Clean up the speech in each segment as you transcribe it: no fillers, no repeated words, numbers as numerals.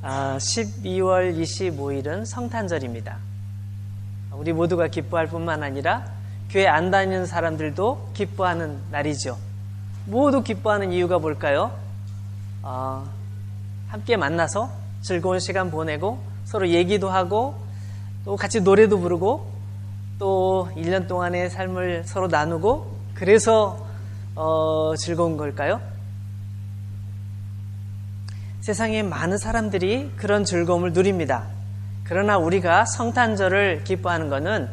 12월 25일은 성탄절입니다. 우리 모두가 기뻐할 뿐만 아니라 교회 안 다니는 사람들도 기뻐하는 날이죠. 모두 기뻐하는 이유가 뭘까요? 함께 만나서 즐거운 시간 보내고 서로 얘기도 하고 또 같이 노래도 부르고 또 1년 동안의 삶을 서로 나누고 그래서 즐거운 걸까요? 세상에 많은 사람들이 그런 즐거움을 누립니다. 그러나 우리가 성탄절을 기뻐하는 것은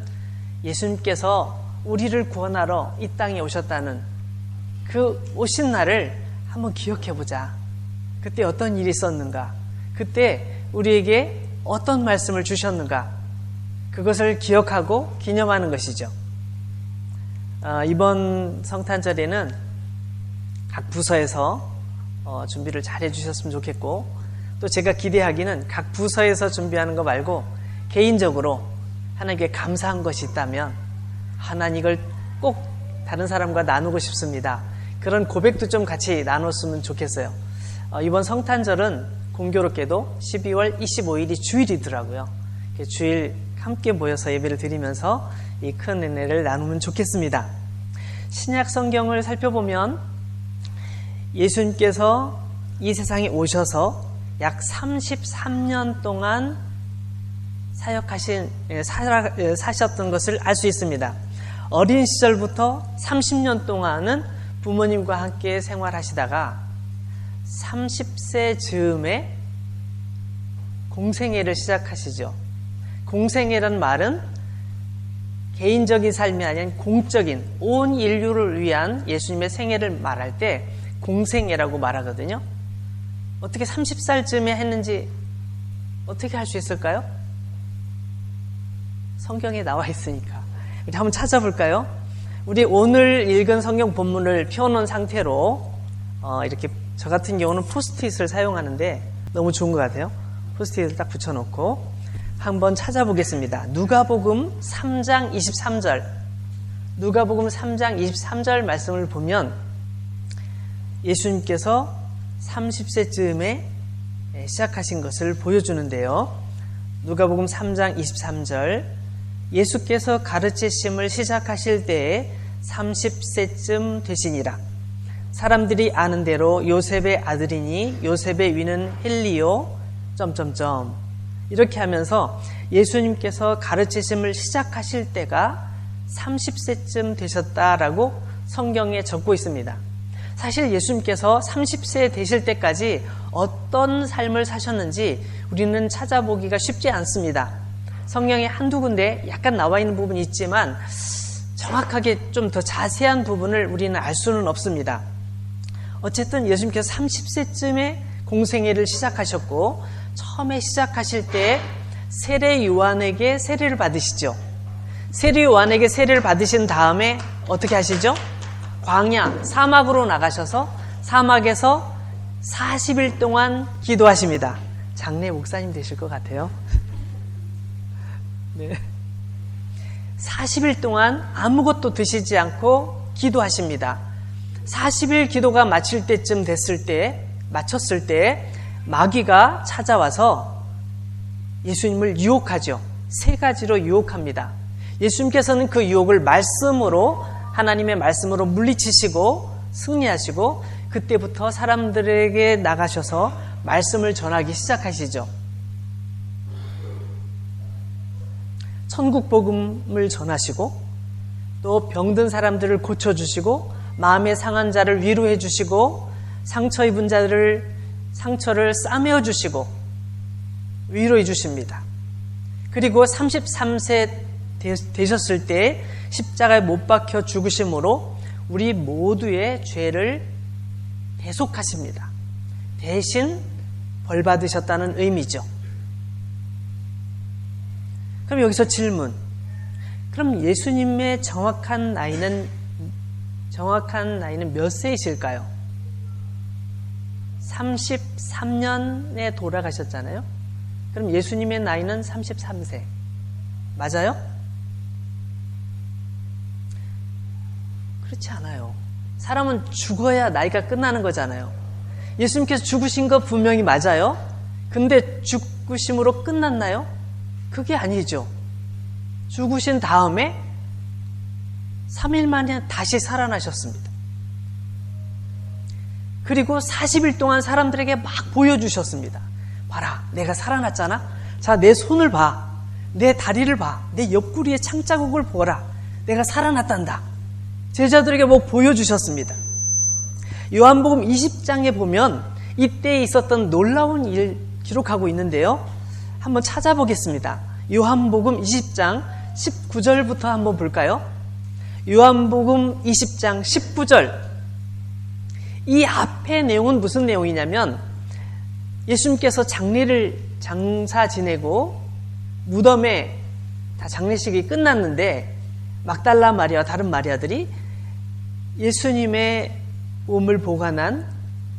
예수님께서 우리를 구원하러 이 땅에 오셨다는 그 오신 날을 한번 기억해보자. 그때 어떤 일이 있었는가? 그때 우리에게 어떤 말씀을 주셨는가? 그것을 기억하고 기념하는 것이죠. 이번 성탄절에는 각 부서에서 준비를 잘 해주셨으면 좋겠고, 또 제가 기대하기는 각 부서에서 준비하는 거 말고 개인적으로 하나님께 감사한 것이 있다면 하나님 이걸 꼭 다른 사람과 나누고 싶습니다. 그런 고백도 좀 같이 나눴으면 좋겠어요. 이번 성탄절은 공교롭게도 12월 25일이 주일이더라고요. 주일 함께 모여서 예배를 드리면서 이 큰 은혜를 나누면 좋겠습니다. 신약 성경을 살펴보면 예수님께서 이 세상에 오셔서 약 33년 동안 사셨던 것을 알 수 있습니다. 어린 시절부터 30년 동안은 부모님과 함께 생활하시다가 30세 즈음에 공생애를 시작하시죠. 공생애라는 말은 개인적인 삶이 아닌 공적인 온 인류를 위한 예수님의 생애를 말할 때 공생애라고 말하거든요. 어떻게 30살쯤에 했는지 어떻게 할 수 있을까요? 성경에 나와 있으니까. 우리 한번 찾아볼까요? 우리 오늘 읽은 성경 본문을 펴놓은 상태로 이렇게 저 같은 경우는 포스트잇을 사용하는데 너무 좋은 것 같아요. 포스트잇을 딱 붙여놓고 한번 찾아보겠습니다. 누가복음 3장 23절. 누가복음 3장 23절 말씀을 보면 예수님께서 30세쯤에 시작하신 것을 보여주는데요. 누가복음 3장 23절. 예수께서 가르치심을 시작하실 때에 30세쯤 되시니라. 사람들이 아는 대로 요셉의 아들이니 요셉의 위는 헬리오 이렇게 하면서 예수님께서 가르치심을 시작하실 때가 30세쯤 되셨다라고 성경에 적고 있습니다. 사실 예수님께서 30세 되실 때까지 어떤 삶을 사셨는지 우리는 찾아보기가 쉽지 않습니다. 성경에 한두 군데 약간 나와 있는 부분이 있지만 정확하게 좀 더 자세한 부분을 우리는 알 수는 없습니다. 어쨌든 예수님께서 30세쯤에 공생애를 시작하셨고 처음에 시작하실 때 세례 요한에게 세례를 받으시죠. 세례 요한에게 세례를 받으신 다음에 어떻게 하시죠? 광야, 사막으로 나가셔서 사막에서 40일 동안 기도하십니다. 장례 목사님 되실 것 같아요. 네. 40일 동안 아무것도 드시지 않고 기도하십니다. 40일 기도가 마쳤을 때 마귀가 찾아와서 예수님을 유혹하죠. 세 가지로 유혹합니다. 예수님께서는 그 유혹을 하나님의 말씀으로 물리치시고 승리하시고 그때부터 사람들에게 나가셔서 말씀을 전하기 시작하시죠. 천국 복음을 전하시고 또 병든 사람들을 고쳐주시고 마음에 상한 자를 위로해 주시고 상처 입은 자들을 상처를 싸매어 주시고 위로해 주십니다. 그리고 33세 되셨을 때 십자가에 못 박혀 죽으심으로 우리 모두의 죄를 대속하십니다. 대신 벌 받으셨다는 의미죠. 그럼 여기서 질문. 그럼 예수님의 정확한 나이는 몇 세이실까요? 33년에 돌아가셨잖아요. 그럼 예수님의 나이는 33세. 맞아요? 그렇지 않아요. 사람은 죽어야 나이가 끝나는 거잖아요. 예수님께서 죽으신 거 분명히 맞아요. 근데 죽으심으로 끝났나요? 그게 아니죠. 죽으신 다음에 3일 만에 다시 살아나셨습니다. 그리고 40일 동안 사람들에게 막 보여주셨습니다. 봐라, 내가 살아났잖아. 자, 내 손을 봐. 내 다리를 봐. 내 옆구리에 창자국을 보라. 내가 살아났단다. 제자들에게 뭐 보여주셨습니다. 요한복음 20장에 보면 이때 있었던 놀라운 일 기록하고 있는데요. 한번 찾아보겠습니다. 요한복음 20장 19절부터 한번 볼까요? 요한복음 20장 19절. 이 앞의 내용은 무슨 내용이냐면 예수님께서 장사 지내고 무덤에 다 장례식이 끝났는데 막달라 마리아와 다른 마리아들이 예수님의 몸을 보관한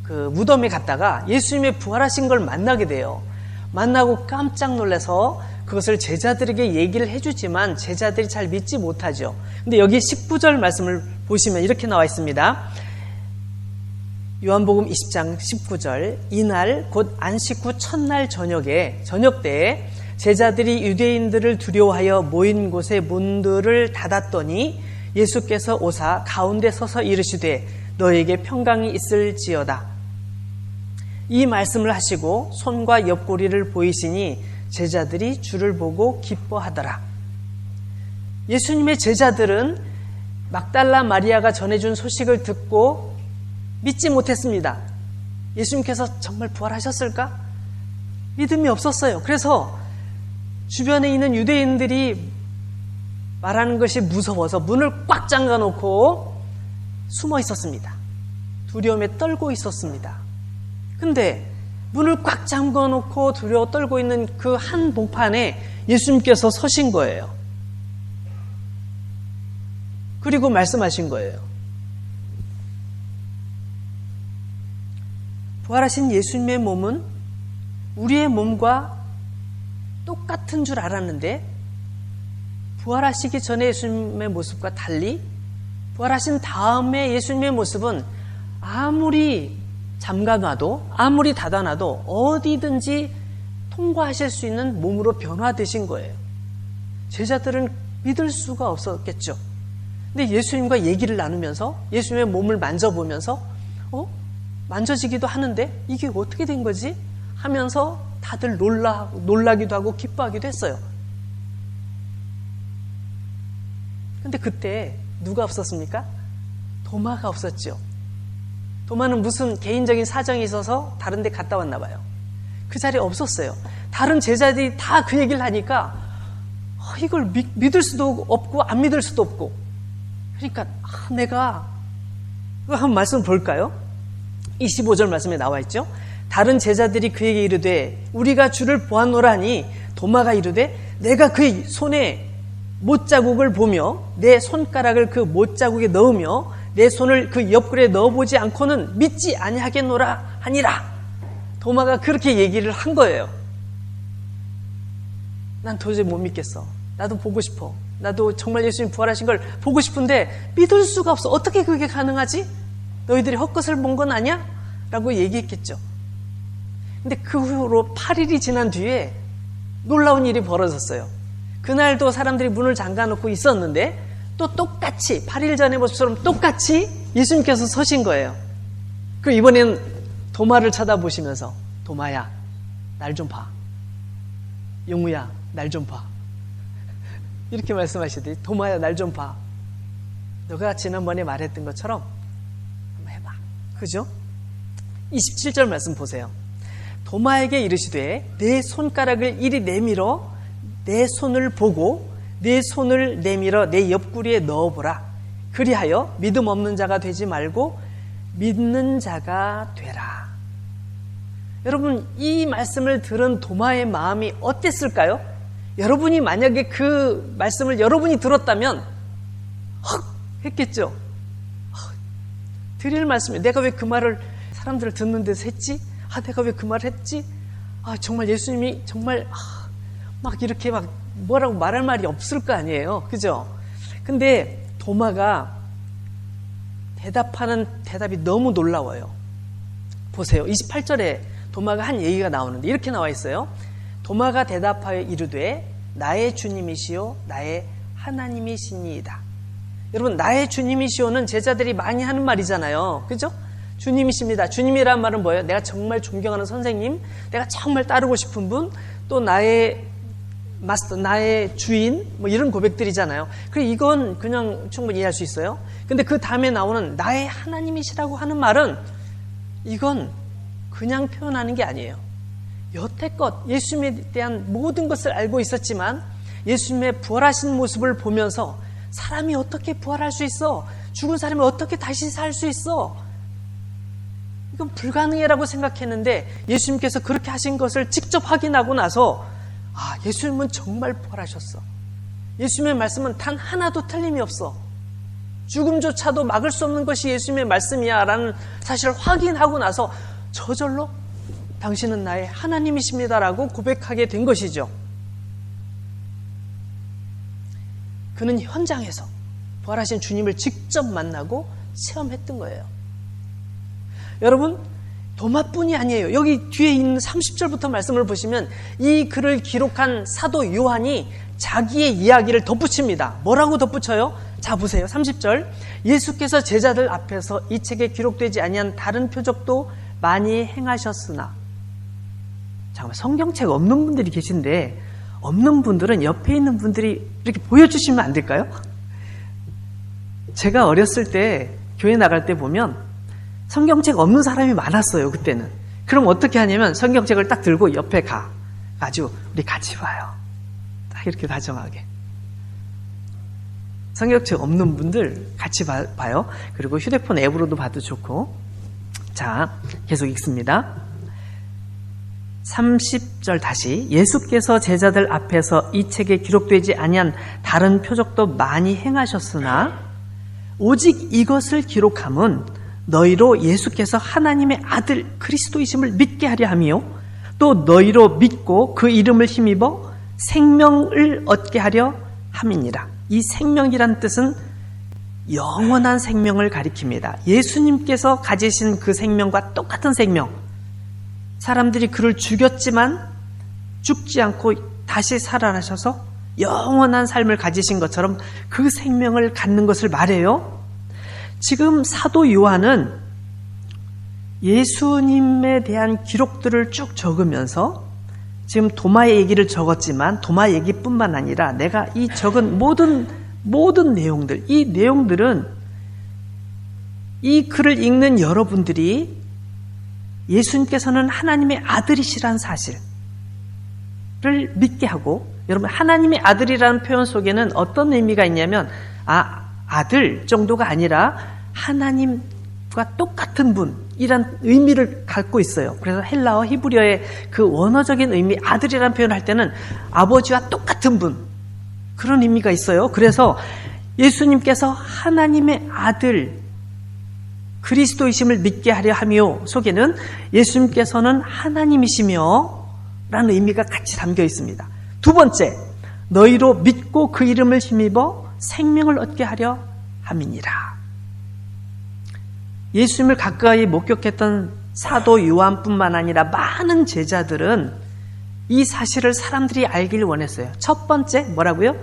그 무덤에 갔다가 예수님의 부활하신 걸 만나게 돼요. 만나고 깜짝 놀라서 그것을 제자들에게 얘기를 해주지만 제자들이 잘 믿지 못하죠. 근데 여기 19절 말씀을 보시면 이렇게 나와 있습니다. 요한복음 20장 19절. 이날 곧 안식 후 첫날 저녁 때에 제자들이 유대인들을 두려워하여 모인 곳에 문들을 닫았더니 예수께서 오사 가운데 서서 이르시되 너에게 평강이 있을지어다. 이 말씀을 하시고 손과 옆구리를 보이시니 제자들이 주를 보고 기뻐하더라. 예수님의 제자들은 막달라 마리아가 전해준 소식을 듣고 믿지 못했습니다. 예수님께서 정말 부활하셨을까? 믿음이 없었어요. 그래서 주변에 있는 유대인들이 말하는 것이 무서워서 문을 꽉 잠가놓고 숨어 있었습니다. 두려움에 떨고 있었습니다. 근데 문을 꽉 잠궈놓고 두려워 떨고 있는 그 한 복판에 예수님께서 서신 거예요. 그리고 말씀하신 거예요. 부활하신 예수님의 몸은 우리의 몸과 똑같은 줄 알았는데 부활하시기 전에 예수님의 모습과 달리 부활하신 다음에 예수님의 모습은 아무리 잠가놔도 아무리 닫아놔도 어디든지 통과하실 수 있는 몸으로 변화되신 거예요. 제자들은 믿을 수가 없었겠죠. 근데 예수님과 얘기를 나누면서 예수님의 몸을 만져보면서 만져지기도 하는데 이게 어떻게 된 거지? 하면서 다들 놀라기도 하고 기뻐하기도 했어요. 근데 그때 누가 없었습니까? 도마가 없었죠. 도마는 무슨 개인적인 사정이 있어서 다른 데 갔다 왔나 봐요. 그 자리에 없었어요. 다른 제자들이 다 그 얘기를 하니까 이걸 믿을 수도 없고 안 믿을 수도 없고 그러니까 내가 한번 말씀 볼까요? 25절 말씀에 나와 있죠. 다른 제자들이 그에게 이르되 우리가 주를 보았노라니 도마가 이르되 내가 그의 손에 못자국을 보며 내 손가락을 그 못자국에 넣으며 내 손을 그 옆구리에 넣어보지 않고는 믿지 아니하겠노라 하니라. 도마가 그렇게 얘기를 한 거예요. 난 도저히 못 믿겠어. 나도 보고 싶어. 나도 정말 예수님 부활하신 걸 보고 싶은데 믿을 수가 없어. 어떻게 그게 가능하지? 너희들이 헛것을 본 건 아니야? 라고 얘기했겠죠. 근데 그 후로 8일이 지난 뒤에 놀라운 일이 벌어졌어요. 그날도 사람들이 문을 잠가놓고 있었는데 또 똑같이 8일 전의 모습처럼 똑같이 예수님께서 서신 거예요. 그 이번엔 도마를 쳐다보시면서 도마야 날 좀 봐. 용우야 날 좀 봐. 이렇게 말씀하시더니 도마야 날 좀 봐. 너가 지난번에 말했던 것처럼 한번 해봐. 그죠? 27절 말씀 보세요. 도마에게 이르시되 내 손가락을 이리 내밀어 내 손을 보고 내 손을 내밀어 내 옆구리에 넣어보라. 그리하여 믿음 없는 자가 되지 말고 믿는 자가 되라. 여러분 이 말씀을 들은 도마의 마음이 어땠을까요? 여러분이 만약에 그 말씀을 여러분이 들었다면 헉 했겠죠. 드릴 말씀이 내가 왜 그 말을 사람들을 듣는 데서 했지? 내가 왜 그 말을 했지? 정말 예수님이 정말 막 이렇게 막 뭐라고 말할 말이 없을 거 아니에요. 그죠? 근데 도마가 대답하는 대답이 너무 놀라워요. 보세요. 28절에 도마가 한 얘기가 나오는데 이렇게 나와 있어요. 도마가 대답하여 이르되 나의 주님이시요 나의 하나님이시니이다. 여러분, 나의 주님이시오는 제자들이 많이 하는 말이잖아요. 그죠? 주님이십니다. 주님이란 말은 뭐예요? 내가 정말 존경하는 선생님, 내가 정말 따르고 싶은 분, 또 나의 마스터, 나의 주인, 뭐 이런 고백들이잖아요. 그래, 이건 그냥 충분히 이해할 수 있어요. 근데 그 다음에 나오는 나의 하나님이시라고 하는 말은 이건 그냥 표현하는 게 아니에요. 여태껏 예수님에 대한 모든 것을 알고 있었지만 예수님의 부활하신 모습을 보면서 사람이 어떻게 부활할 수 있어? 죽은 사람이 어떻게 다시 살 수 있어? 이건 불가능해라고 생각했는데 예수님께서 그렇게 하신 것을 직접 확인하고 나서 예수님은 정말 부활하셨어. 예수님의 말씀은 단 하나도 틀림이 없어. 죽음조차도 막을 수 없는 것이 예수님의 말씀이야 라는 사실을 확인하고 나서 저절로 당신은 나의 하나님이십니다라고 고백하게 된 것이죠. 그는 현장에서 부활하신 주님을 직접 만나고 체험했던 거예요. 여러분, 도마뿐이 아니에요. 여기 뒤에 있는 30절부터 말씀을 보시면 이 글을 기록한 사도 요한이 자기의 이야기를 덧붙입니다. 뭐라고 덧붙여요? 자, 보세요. 30절. 예수께서 제자들 앞에서 이 책에 기록되지 아니한 다른 표적도 많이 행하셨으나. 잠깐만, 성경책 없는 분들이 계신데 없는 분들은 옆에 있는 분들이 이렇게 보여주시면 안 될까요? 제가 어렸을 때 교회 나갈 때 보면 성경책 없는 사람이 많았어요. 그때는. 그럼 어떻게 하냐면 성경책을 딱 들고 옆에 가지고 우리 같이 봐요. 딱 이렇게 다정하게. 성경책 없는 분들 같이 봐요. 그리고 휴대폰 앱으로도 봐도 좋고. 자, 계속 읽습니다. 30절 다시. 예수께서 제자들 앞에서 이 책에 기록되지 아니한 다른 표적도 많이 행하셨으나 오직 이것을 기록함은 너희로 예수께서 하나님의 아들 그리스도이심을 믿게 하려 함이요 또 너희로 믿고 그 이름을 힘입어 생명을 얻게 하려 함이니라. 이 생명이란 뜻은 영원한 생명을 가리킵니다. 예수님께서 가지신 그 생명과 똑같은 생명. 사람들이 그를 죽였지만 죽지 않고 다시 살아나셔서 영원한 삶을 가지신 것처럼 그 생명을 갖는 것을 말해요. 지금 사도 요한은 예수님에 대한 기록들을 쭉 적으면서 지금 도마의 얘기를 적었지만 도마 얘기뿐만 아니라 내가 이 적은 모든 내용들, 이 내용들은 이 글을 읽는 여러분들이 예수님께서는 하나님의 아들이시라는 사실을 믿게 하고, 여러분, 하나님의 아들이라는 표현 속에는 어떤 의미가 있냐면 아들 정도가 아니라 하나님과 똑같은 분이란 의미를 갖고 있어요. 그래서 헬라어 히브리어의 그 원어적인 의미, 아들이라는 표현을 할 때는 아버지와 똑같은 분, 그런 의미가 있어요. 그래서 예수님께서 하나님의 아들 그리스도이심을 믿게 하려 하며 속에는 예수님께서는 하나님이시며 라는 의미가 같이 담겨 있습니다. 두 번째, 너희로 믿고 그 이름을 힘입어 생명을 얻게 하려 함이니라. 예수님을 가까이 목격했던 사도 요한뿐만 아니라 많은 제자들은 이 사실을 사람들이 알기를 원했어요. 첫 번째, 뭐라고요?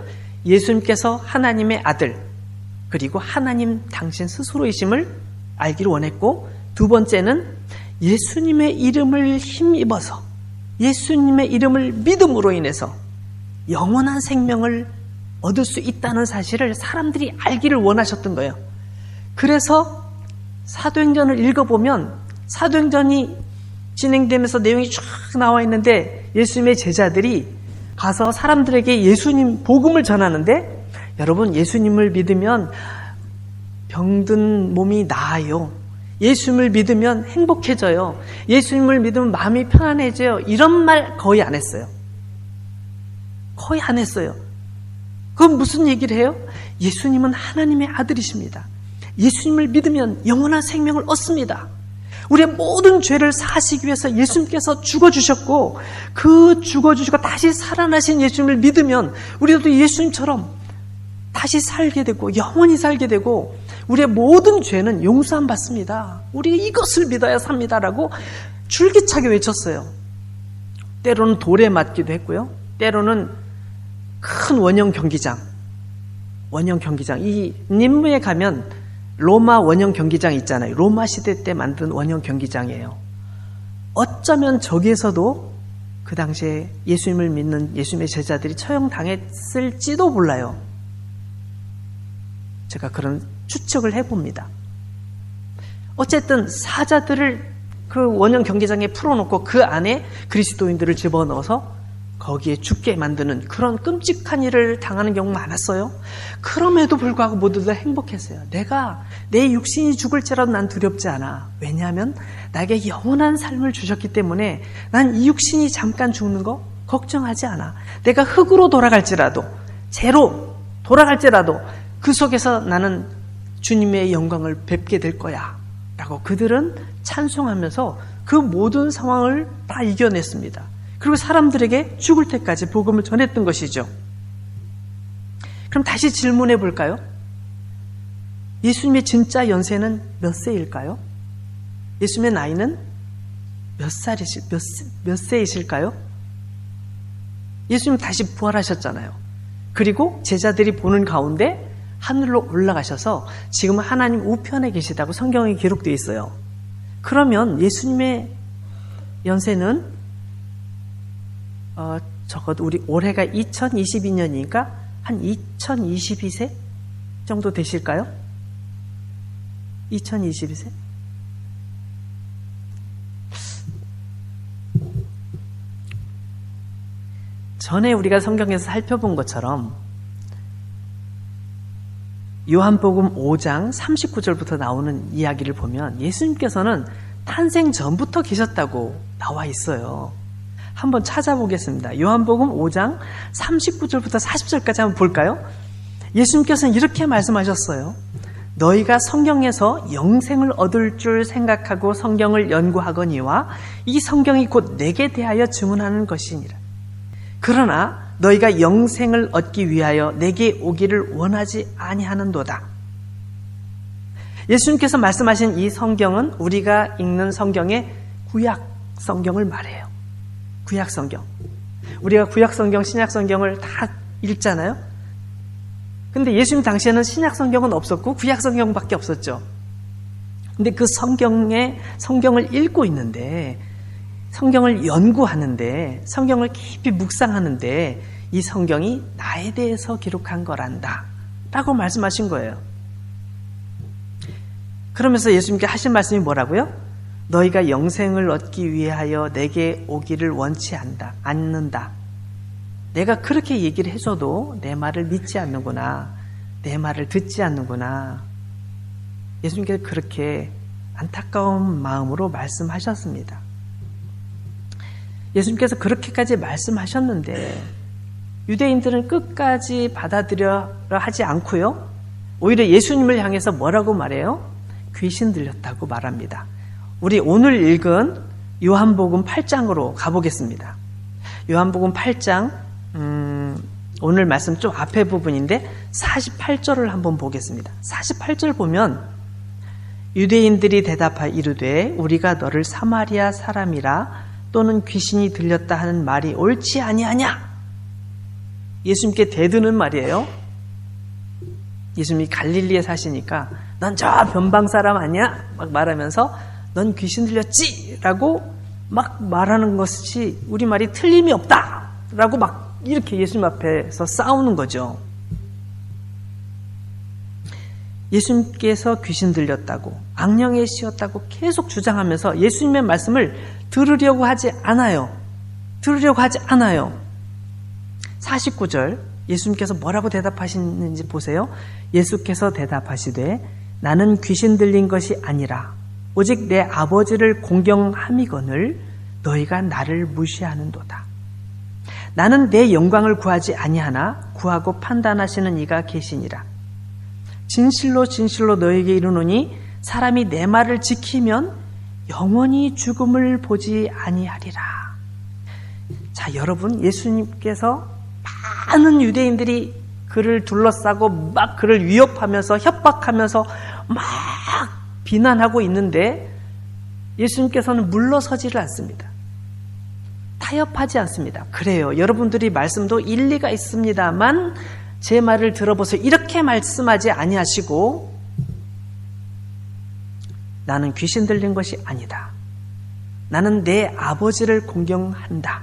예수님께서 하나님의 아들, 그리고 하나님 당신 스스로이심을 알기를 원했고, 두 번째는 예수님의 이름을 힘입어서 예수님의 이름을 믿음으로 인해서 영원한 생명을 얻을 수 있다는 사실을 사람들이 알기를 원하셨던 거예요. 그래서 사도행전을 읽어보면 사도행전이 진행되면서 내용이 쫙 나와 있는데 예수님의 제자들이 가서 사람들에게 예수님 복음을 전하는데, 여러분, 예수님을 믿으면 병든 몸이 나아요. 예수님을 믿으면 행복해져요. 예수님을 믿으면 마음이 편안해져요. 이런 말 거의 안 했어요. 거의 안 했어요. 그건 무슨 얘기를 해요? 예수님은 하나님의 아들이십니다. 예수님을 믿으면 영원한 생명을 얻습니다. 우리의 모든 죄를 사하시기 위해서 예수님께서 죽어주셨고, 그 죽어주시고 다시 살아나신 예수님을 믿으면 우리도 예수님처럼 다시 살게 되고 영원히 살게 되고 우리의 모든 죄는 용서함 받습니다. 우리 이것을 믿어야 삽니다라고 줄기차게 외쳤어요. 때로는 돌에 맞기도 했고요. 때로는 큰 원형 경기장, 이 님무에 가면 로마 원형 경기장 있잖아요. 로마 시대 때 만든 원형 경기장이에요. 어쩌면 저기에서도 그 당시에 예수님을 믿는 예수님의 제자들이 처형당했을지도 몰라요. 제가 그런 추측을 해봅니다. 어쨌든 사자들을 그 원형 경기장에 풀어놓고 그 안에 그리스도인들을 집어넣어서 거기에 죽게 만드는 그런 끔찍한 일을 당하는 경우 많았어요. 그럼에도 불구하고 모두 다 행복했어요. 내 육신이 죽을지라도 난 두렵지 않아. 왜냐하면 나에게 영원한 삶을 주셨기 때문에 난 이 육신이 잠깐 죽는 거 걱정하지 않아. 내가 흙으로 돌아갈지라도, 재로 돌아갈지라도 그 속에서 나는 주님의 영광을 뵙게 될 거야 라고 그들은 찬송하면서 그 모든 상황을 다 이겨냈습니다. 그리고 사람들에게 죽을 때까지 복음을 전했던 것이죠. 그럼 다시 질문해 볼까요? 예수님의 진짜 연세는 몇 세일까요? 예수님의 나이는 몇 세이실까요? 예수님 다시 부활하셨잖아요. 그리고 제자들이 보는 가운데 하늘로 올라가셔서 지금은 하나님 우편에 계시다고 성경에 기록되어 있어요. 그러면 예수님의 연세는 적어도 우리 올해가 2022년이니까 한 2022세 정도 되실까요? 2022세? 전에 우리가 성경에서 살펴본 것처럼 요한복음 5장 39절부터 나오는 이야기를 보면 예수님께서는 탄생 전부터 계셨다고 나와 있어요. 한번 찾아보겠습니다. 요한복음 5장 39절부터 40절까지 한번 볼까요? 예수님께서는 이렇게 말씀하셨어요. 너희가 성경에서 영생을 얻을 줄 생각하고 성경을 연구하거니와 이 성경이 곧 내게 대하여 증언하는 것이니라. 그러나 너희가 영생을 얻기 위하여 내게 오기를 원하지 아니하는도다. 예수님께서 말씀하신 이 성경은 우리가 읽는 성경의 구약 성경을 말해요. 구약 성경. 우리가 구약 성경, 신약 성경을 다 읽잖아요. 근데 예수님 당시에는 신약 성경은 없었고 구약 성경밖에 없었죠. 근데 그 성경을 읽고 있는데, 성경을 연구하는데, 성경을 깊이 묵상하는데 이 성경이 나에 대해서 기록한 거란다 라고 말씀하신 거예요. 그러면서 예수님께 하신 말씀이 뭐라고요? 너희가 영생을 얻기 위하여 내게 오기를 원치 않는다. 내가 그렇게 얘기를 해줘도 내 말을 믿지 않는구나. 내 말을 듣지 않는구나. 예수님께서 그렇게 안타까운 마음으로 말씀하셨습니다. 예수님께서 그렇게까지 말씀하셨는데 유대인들은 끝까지 받아들여 하지 않고요. 오히려 예수님을 향해서 뭐라고 말해요? 귀신 들렸다고 말합니다. 우리 오늘 읽은 요한복음 8장으로 가보겠습니다. 요한복음 8장 오늘 말씀 좀 앞에 부분인데 48절을 한번 보겠습니다. 48절 보면 유대인들이 대답하여 이르되 우리가 너를 사마리아 사람이라 또는 귀신이 들렸다 하는 말이 옳지 아니하냐? 예수님께 대드는 말이에요. 예수님이 갈릴리에 사시니까 넌 저 변방 사람 아니야? 막 말하면서 넌 귀신 들렸지? 라고 막 말하는 것이 우리말이 틀림이 없다! 라고 막 이렇게 예수님 앞에서 싸우는 거죠. 예수님께서 귀신 들렸다고, 악령에 씌었다고 계속 주장하면서 예수님의 말씀을 들으려고 하지 않아요. 49절 예수님께서 뭐라고 대답하시는지 보세요. 예수께서 대답하시되 나는 귀신 들린 것이 아니라 오직 내 아버지를 공경함이거늘 너희가 나를 무시하는도다. 나는 내 영광을 구하지 아니하나 구하고 판단하시는 이가 계시니라. 진실로 진실로 너희에게 이르노니 사람이 내 말을 지키면 영원히 죽음을 보지 아니하리라. 자, 여러분, 예수님께서 많은 유대인들이 그를 둘러싸고 막 그를 위협하면서 협박하면서 막 비난하고 있는데 예수님께서는 물러서지를 않습니다. 타협하지 않습니다. 그래요. 여러분들이 말씀도 일리가 있습니다만 제 말을 들어보세요. 이렇게 말씀하지 아니하시고 나는 귀신 들린 것이 아니다. 나는 내 아버지를 공경한다.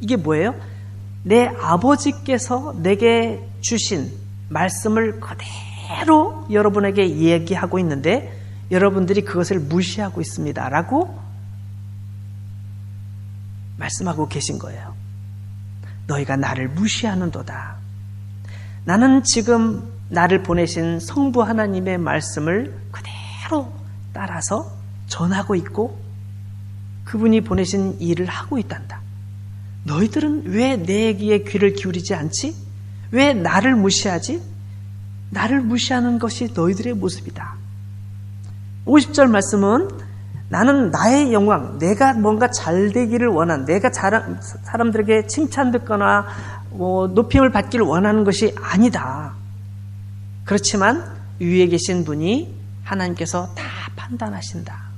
이게 뭐예요? 내 아버지께서 내게 주신 말씀을 그대로 여러분에게 얘기하고 있는데 여러분들이 그것을 무시하고 있습니다. 라고 말씀하고 계신 거예요. 너희가 나를 무시하는도다. 나는 지금 나를 보내신 성부 하나님의 말씀을 그대로 따라서 전하고 있고 그분이 보내신 일을 하고 있단다. 너희들은 왜 내 얘기에 귀를 기울이지 않지? 왜 나를 무시하지? 나를 무시하는 것이 너희들의 모습이다. 50절 말씀은 나는 나의 영광, 내가 뭔가 잘 되기를 원한, 내가 사람들에게 칭찬 듣거나 높임을 받기를 원하는 것이 아니다. 그렇지만 위에 계신 분이 하나님께서 다 판단하신다.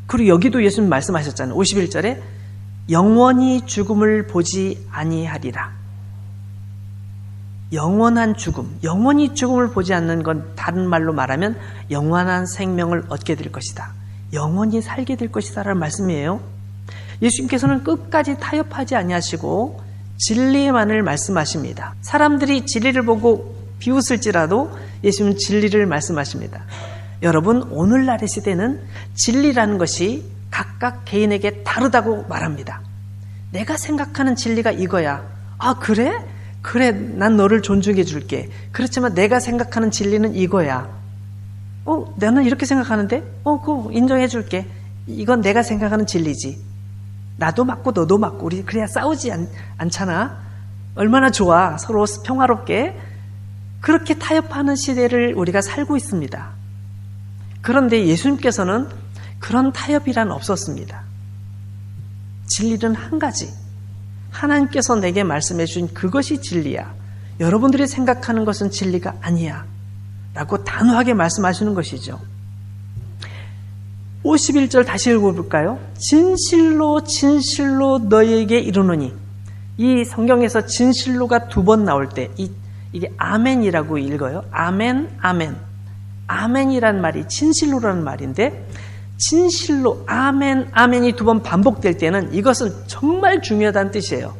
그리고 여기도 예수님 말씀하셨잖아요. 51절에 영원히 죽음을 보지 아니하리라. 영원한 죽음, 영원히 죽음을 보지 않는 건 다른 말로 말하면 영원한 생명을 얻게 될 것이다. 영원히 살게 될 것이다 라는 말씀이에요. 예수님께서는 끝까지 타협하지 아니하시고 진리만을 말씀하십니다. 사람들이 진리를 보고 비웃을지라도 예수님은 진리를 말씀하십니다. 여러분, 오늘날의 시대는 진리라는 것이 각각 개인에게 다르다고 말합니다. 내가 생각하는 진리가 이거야. 아, 그래? 그래, 난 너를 존중해 줄게. 그렇지만 내가 생각하는 진리는 이거야. 나는 이렇게 생각하는데? 그거 인정해 줄게. 이건 내가 생각하는 진리지. 나도 맞고 너도 맞고 우리 그래야 싸우지 않잖아. 얼마나 좋아. 서로 평화롭게. 그렇게 타협하는 시대를 우리가 살고 있습니다. 그런데 예수님께서는 그런 타협이란 없었습니다. 진리는 한 가지. 하나님께서 내게 말씀해 주신 그것이 진리야. 여러분들이 생각하는 것은 진리가 아니야. 라고 단호하게 말씀하시는 것이죠. 51절 다시 읽어볼까요? 진실로 진실로 너희에게 이르노니. 이 성경에서 진실로가 2번 나올 때 이게 아멘이라고 읽어요. 아멘, 아멘. 아멘이란 말이 진실로라는 말인데 진실로 아멘, 아멘이 2번 반복될 때는 이것은 정말 중요하다는 뜻이에요.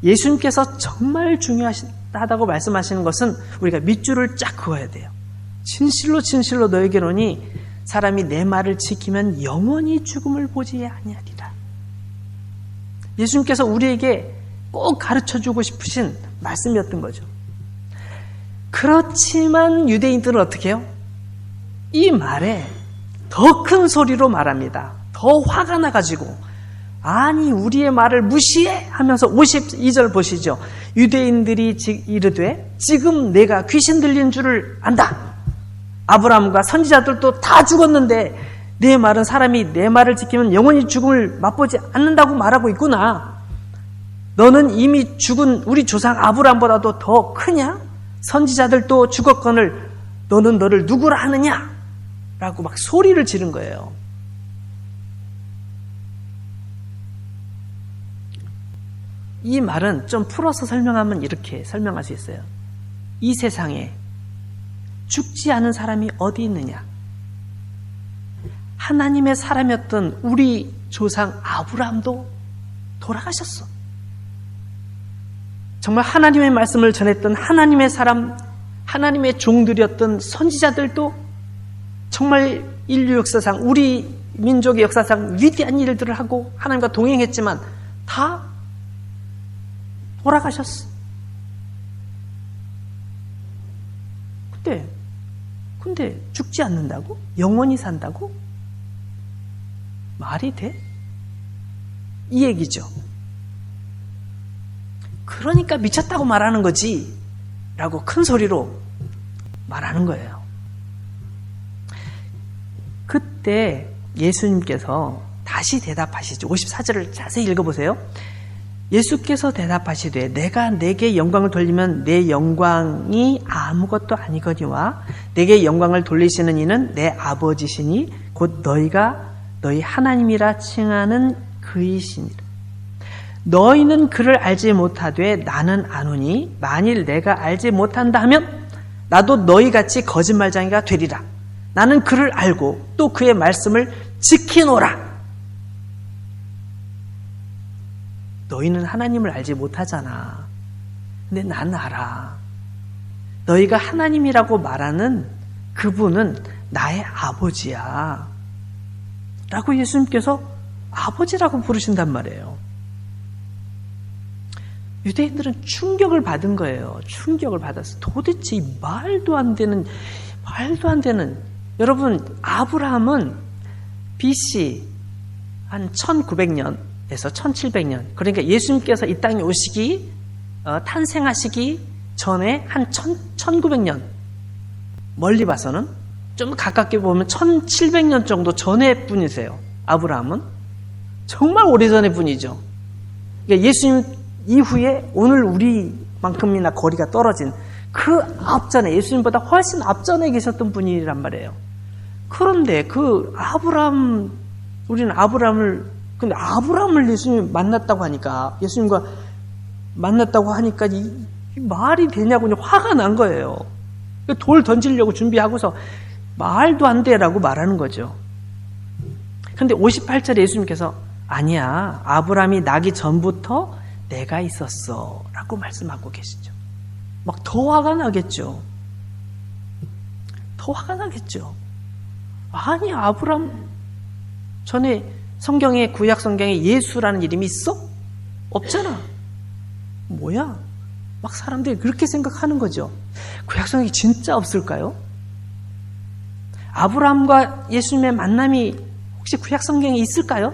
예수님께서 정말 중요하다고 말씀하시는 것은 우리가 밑줄을 쫙 그어야 돼요. 진실로 진실로 너에게로니 사람이 내 말을 지키면 영원히 죽음을 보지 아니하리라. 예수님께서 우리에게 꼭 가르쳐주고 싶으신 말씀이었던 거죠. 그렇지만 유대인들은 어떻게 해요? 이 말에 더 큰 소리로 말합니다. 더 화가 나가지고 아니 우리의 말을 무시해 하면서 52절 보시죠. 유대인들이 이르되 지금 내가 귀신 들린 줄을 안다. 아브라함과 선지자들도 다 죽었는데 내 말은 사람이 내 말을 지키면 영원히 죽음을 맛보지 않는다고 말하고 있구나. 너는 이미 죽은 우리 조상 아브라함보다도 더 크냐? 선지자들도 죽었거늘 너는 너를 누구라 하느냐? 라고 막 소리를 지른 거예요. 이 말은 좀 풀어서 설명하면 이렇게 설명할 수 있어요. 이 세상에 죽지 않은 사람이 어디 있느냐? 하나님의 사람이었던 우리 조상 아브라함도 돌아가셨어. 정말 하나님의 말씀을 전했던 하나님의 사람, 하나님의 종들이었던 선지자들도 정말 인류 역사상, 우리 민족의 역사상 위대한 일들을 하고 하나님과 동행했지만 다 돌아가셨어. 근데 죽지 않는다고? 영원히 산다고? 말이 돼? 이 얘기죠. 그러니까 미쳤다고 말하는 거지 라고 큰 소리로 말하는 거예요. 그때 예수님께서 다시 대답하시죠. 54절을 자세히 읽어보세요. 예수께서 대답하시되 내가 내게 영광을 돌리면 내 영광이 아무것도 아니거니와 내게 영광을 돌리시는 이는 내 아버지시니 곧 너희가 너희 하나님이라 칭하는 그이시니라. 너희는 그를 알지 못하되 나는 아노니 만일 내가 알지 못한다 하면 나도 너희같이 거짓말쟁이가 되리라. 나는 그를 알고 또 그의 말씀을 지키노라. 너희는 하나님을 알지 못하잖아. 근데 난 알아. 너희가 하나님이라고 말하는 그분은 나의 아버지야. 라고 예수님께서 아버지라고 부르신단 말이에요. 유대인들은 충격을 받은 거예요. 충격을 받았어. 도대체 말도 안 되는 여러분, 아브라함은 BC 한 1900년에서 1700년, 그러니까 예수님께서 이 땅에 오시기 탄생하시기 전에 한 1900년, 멀리 봐서는 좀 가깝게 보면 1700년 정도 전의 분이세요. 아브라함은 정말 오래전의 분이죠. 그러니까 예수님 이후에 오늘 우리만큼이나 거리가 떨어진 그 앞전에, 예수님보다 훨씬 앞전에 계셨던 분이란 말이에요. 그런데 그 우리는 근데 아브라함을 예수님이 만났다고 하니까, 예수님과 만났다고 하니까 이 말이 되냐고 화가 난 거예요. 돌 던지려고 준비하고서 말도 안 돼라고 말하는 거죠. 근데 58절에 예수님께서 아니야, 아브라함이 나기 전부터 내가 있었어 라고 말씀하고 계시죠. 막 더 화가 나겠죠. 아니, 아브라함 전에 성경에, 구약 성경에 예수라는 이름이 있어? 없잖아. 뭐야? 막 사람들이 그렇게 생각하는 거죠. 구약 성경이 진짜 없을까요? 아브라함과 예수님의 만남이 혹시 구약 성경에 있을까요?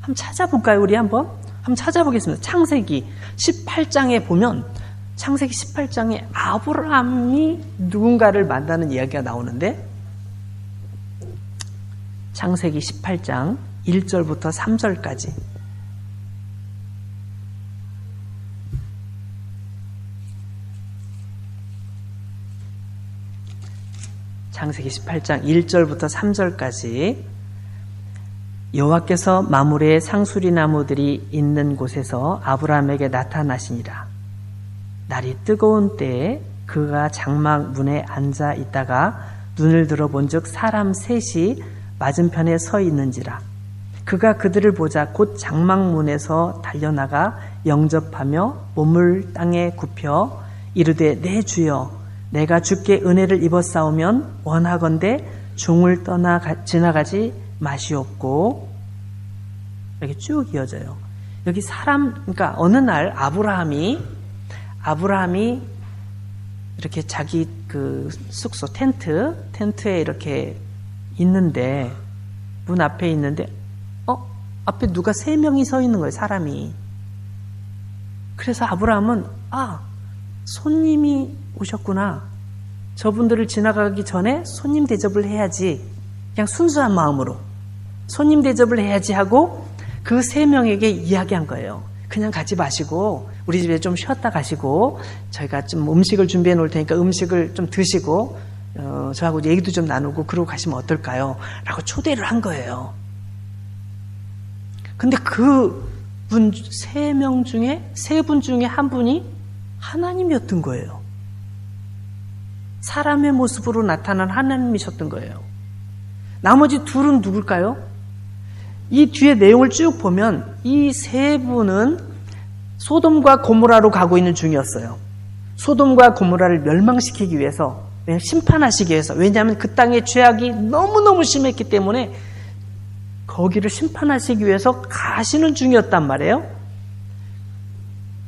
한번 찾아볼까요? 우리 한번 찾아보겠습니다. 창세기 18장에 보면, 창세기 18장에 아브라함이 누군가를 만나는 이야기가 나오는데, 창세기 18장 1절부터 3절까지. 창세기 18장 1절부터 3절까지. 여호와께서 마므레의 상수리 나무들이 있는 곳에서 아브라함에게 나타나시니라. 날이 뜨거운 때에 그가 장막 문에 앉아 있다가 눈을 들어본즉 사람 셋이 맞은편에 서 있는지라. 그가 그들을 보자 곧 장막문에서 달려나가 영접하며 몸을 땅에 굽혀 이르되 내 주여, 내가 주께 은혜를 입었사오면 원하건대 종을 떠나 지나가지 마시옵고. 이렇게 쭉 이어져요. 여기 그러니까 어느 날 아브라함이 이렇게 자기 그 숙소 텐트에 이렇게 있는데, 문 앞에 있는데 앞에 누가 3명이 서 있는 거예요. 사람이. 그래서 아브라함은 손님이 오셨구나, 저분들을 지나가기 전에 손님 대접을 해야지, 그냥 순수한 마음으로 손님 대접을 해야지 하고 그 3명에게 이야기한 거예요. 그냥 가지 마시고 우리 집에 좀 쉬었다 가시고 저희가 좀 음식을 준비해 놓을 테니까 음식을 좀 드시고 저하고 얘기도 좀 나누고 그러고 가시면 어떨까요? 라고 초대를 한 거예요. 근데 그 분 3명 중에 3분 중에 한 분이 하나님이었던 거예요. 사람의 모습으로 나타난 하나님이셨던 거예요. 나머지 2은 누굴까요? 이 뒤에 내용을 쭉 보면 이 3분은 소돔과 고모라로 가고 있는 중이었어요. 소돔과 고모라를 멸망시키기 위해서, 심판하시기 위해서. 왜냐하면 그 땅의 죄악이 너무너무 심했기 때문에 거기를 심판하시기 위해서 가시는 중이었단 말이에요.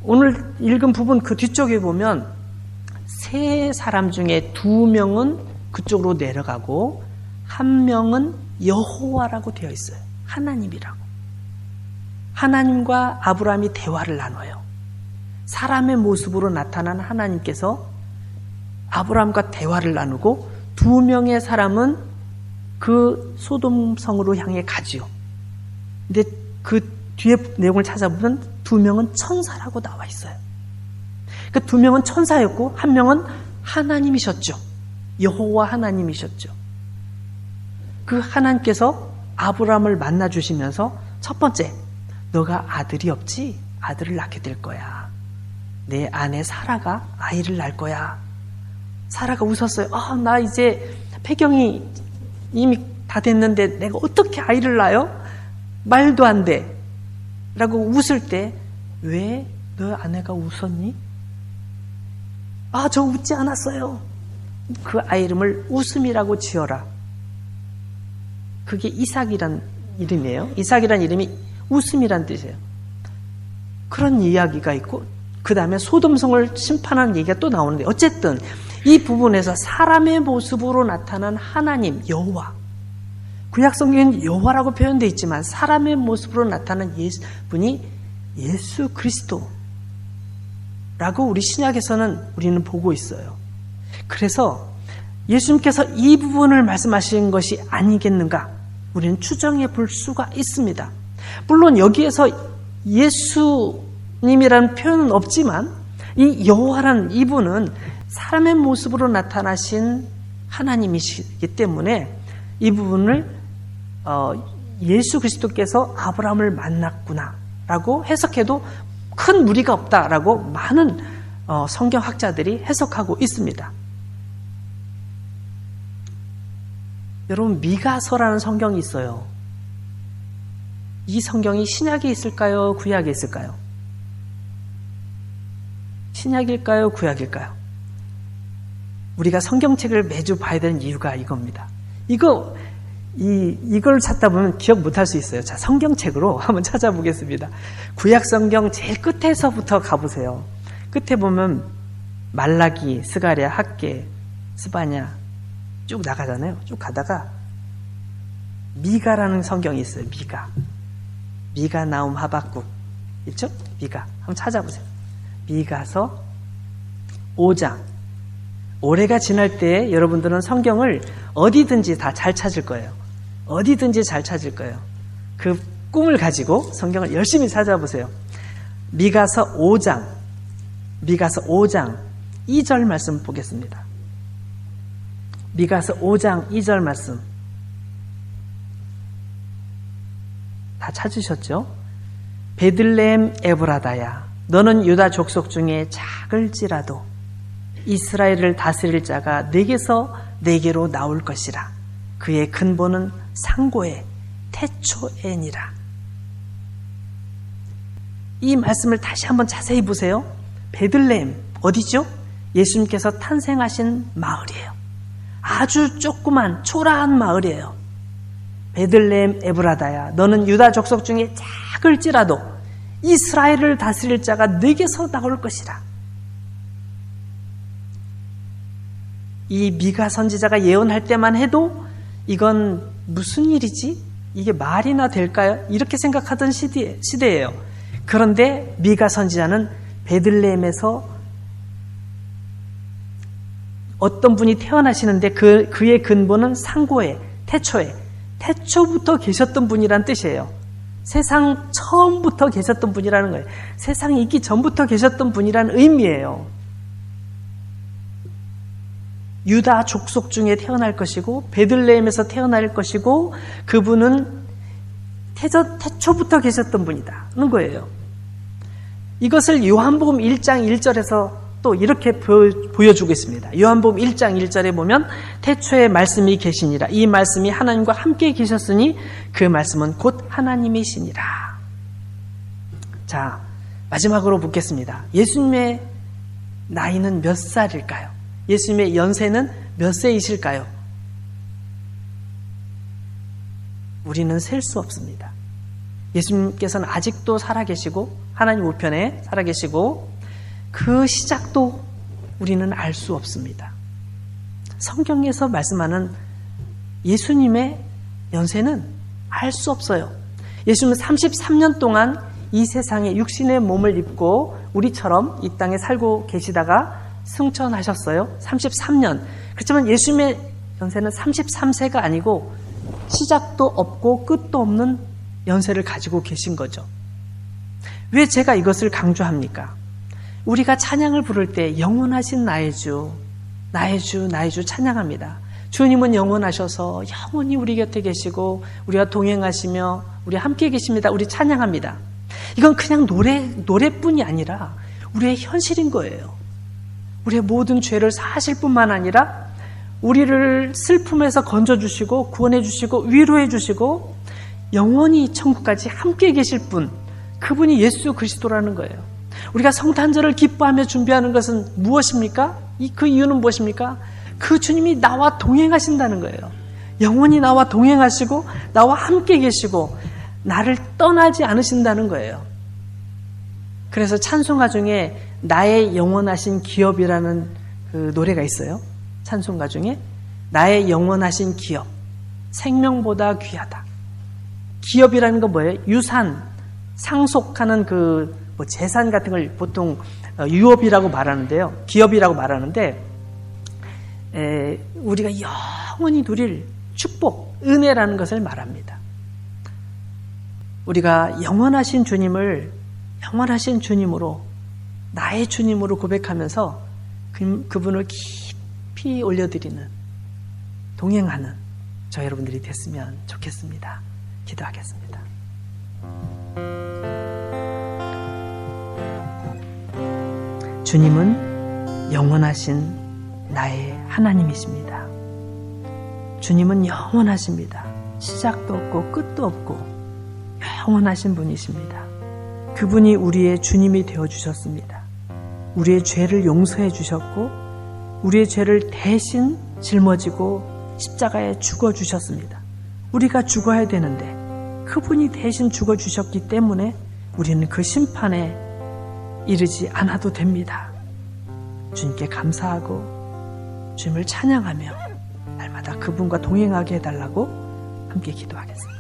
오늘 읽은 부분 그 뒤쪽에 보면 3사람 중에 2명은 그쪽으로 내려가고 1명은 여호와라고 되어 있어요. 하나님이라고. 하나님과 아브라함이 대화를 나눠요. 사람의 모습으로 나타난 하나님께서 아브라함과 대화를 나누고 2명의 사람은 그 소돔 성으로 향해 가지요. 근데 그 뒤에 내용을 찾아보면 두 명은 천사라고 나와 있어요. 그 두 명은 천사였고 한 명은 하나님이셨죠. 여호와 하나님이셨죠. 그 하나님께서 아브라함을 만나 주시면서 첫 번째, 너가 아들이 없지? 아들을 낳게 될 거야. 내 아내 사라가 아이를 낳을 거야. 사라가 웃었어요. 나 이제 폐경이 이미 다 됐는데 내가 어떻게 아이를 낳아요? 말도 안 돼. 라고 웃을 때, 왜 너 아내가 웃었니? 저 웃지 않았어요. 그 아이 이름을 웃음이라고 지어라. 그게 이삭이란 이름이에요. 이삭이란 이름이 웃음이란 뜻이에요. 그런 이야기가 있고, 그 다음에 소돔성을 심판하는 얘기가 또 나오는데, 어쨌든 이 부분에서 사람의 모습으로 나타난 하나님, 여호와, 구약 성경에는 여호와라고 표현되어 있지만 사람의 모습으로 나타난 분이 예수 그리스도라고 우리 신약에서는 우리는 보고 있어요. 그래서 예수님께서 이 부분을 말씀하신 것이 아니겠는가? 우리는 추정해 볼 수가 있습니다. 물론 여기에서 예수님이라는 표현은 없지만 이 여호와라는 이분은 사람의 모습으로 나타나신 하나님이시기 때문에 이 부분을 예수 그리스도께서 아브라함을 만났구나라고 해석해도 큰 무리가 없다라고 많은 성경학자들이 해석하고 있습니다. 여러분, 미가서라는 성경이 있어요. 이 성경이 신약에 있을까요? 구약에 있을까요? 신약일까요? 구약일까요? 우리가 성경책을 매주 봐야 되는 이유가 이겁니다. 이걸 찾다 보면 기억 못할 수 있어요. 자, 성경책으로 한번 찾아보겠습니다. 구약 성경 제일 끝에서부터 가보세요. 끝에 보면 말라기, 스가랴, 학개, 스바냐 쭉 나가잖아요. 쭉 가다가 미가라는 성경이 있어요. 미가, 나움, 하박국 있죠? 미가 한번 찾아보세요. 미가서 5장. 올해가 지날 때 여러분들은 성경을 어디든지 다 잘 찾을 거예요. 어디든지 잘 찾을 거예요. 그 꿈을 가지고 성경을 열심히 찾아보세요. 미가서 5장 2절 말씀 보겠습니다. 미가서 5장 2절 말씀 다 찾으셨죠? 베들레헴 에브라다야, 너는 유다 족속 중에 작을지라도 이스라엘을 다스릴 자가 내게서 내게로 나올 것이라. 그의 근본은 상고의 태초에니라. 이 말씀을 다시 한번 자세히 보세요. 베들레헴 어디죠? 예수님께서 탄생하신 마을이에요. 아주 조그만 초라한 마을이에요. 베들레헴 에브라다야, 너는 유다 족속 중에 작을지라도 이스라엘을 다스릴 자가 내게서 나올 것이라. 이 미가 선지자가 예언할 때만 해도 이건 무슨 일이지? 이게 말이나 될까요? 이렇게 생각하던 시대예요. 그런데 미가 선지자는 베들레헴에서 어떤 분이 태어나시는데 그의 근본은 상고에, 태초부터 계셨던 분이란 뜻이에요. 세상 처음부터 계셨던 분이라는 거예요. 세상이 있기 전부터 계셨던 분이라는 의미예요. 유다 족속 중에 태어날 것이고 베들레헴에서 태어날 것이고 그분은 태초부터 계셨던 분이다는 거예요. 이것을 요한복음 1장 1절에서 또 이렇게 보여주고 있습니다. 요한복음 1장 1절에 보면 태초에 말씀이 계시니라. 이 말씀이 하나님과 함께 계셨으니 그 말씀은 곧 하나님이시니라. 자, 마지막으로 묻겠습니다. 예수님의 나이는 몇 살일까요? 예수님의 연세는 몇 세이실까요? 우리는 셀 수 없습니다. 예수님께서는 아직도 살아계시고 하나님 우편에 살아계시고 그 시작도 우리는 알 수 없습니다. 성경에서 말씀하는 예수님의 연세는 알 수 없어요. 예수님은 33년 동안 이 세상에 육신의 몸을 입고 우리처럼 이 땅에 살고 계시다가 승천하셨어요. 33년. 그렇지만 예수님의 연세는 33세가 아니고 시작도 없고 끝도 없는 연세를 가지고 계신 거죠. 왜 제가 이것을 강조합니까? 우리가 찬양을 부를 때 영원하신 나의 주, 나의 주, 나의 주 찬양합니다. 주님은 영원하셔서 영원히 우리 곁에 계시고 우리와 동행하시며 우리 함께 계십니다. 우리 찬양합니다. 이건 그냥 노래뿐이 아니라 우리의 현실인 거예요. 우리의 모든 죄를 사실 뿐만 아니라 우리를 슬픔에서 건져주시고 구원해주시고 위로해주시고 영원히 천국까지 함께 계실 분, 그분이 예수 그리스도라는 거예요. 우리가 성탄절을 기뻐하며 준비하는 것은 무엇입니까? 그 이유는 무엇입니까? 그 주님이 나와 동행하신다는 거예요. 영원히 나와 동행하시고 나와 함께 계시고 나를 떠나지 않으신다는 거예요. 그래서 찬송가 중에 나의 영원하신 기업이라는 그 노래가 있어요. 찬송가 중에 나의 영원하신 기업, 생명보다 귀하다. 기업이라는 건 뭐예요? 유산, 상속하는 그 재산 같은 걸 보통 유업이라고 말하는데요. 기업이라고 말하는데 우리가 영원히 누릴 축복, 은혜라는 것을 말합니다. 우리가 영원하신 주님을 영원하신 주님으로, 나의 주님으로 고백하면서 그분을 깊이 올려드리는, 동행하는 저 여러분들이 됐으면 좋겠습니다. 기도하겠습니다. 주님은 영원하신 나의 하나님이십니다. 주님은 영원하십니다. 시작도 없고 끝도 없고 영원하신 분이십니다. 그분이 우리의 주님이 되어주셨습니다. 우리의 죄를 용서해 주셨고 우리의 죄를 대신 짊어지고 십자가에 죽어주셨습니다. 우리가 죽어야 되는데 그분이 대신 죽어주셨기 때문에 우리는 그 심판에 이르지 않아도 됩니다. 주님께 감사하고 주님을 찬양하며 날마다 그분과 동행하게 해달라고 함께 기도하겠습니다.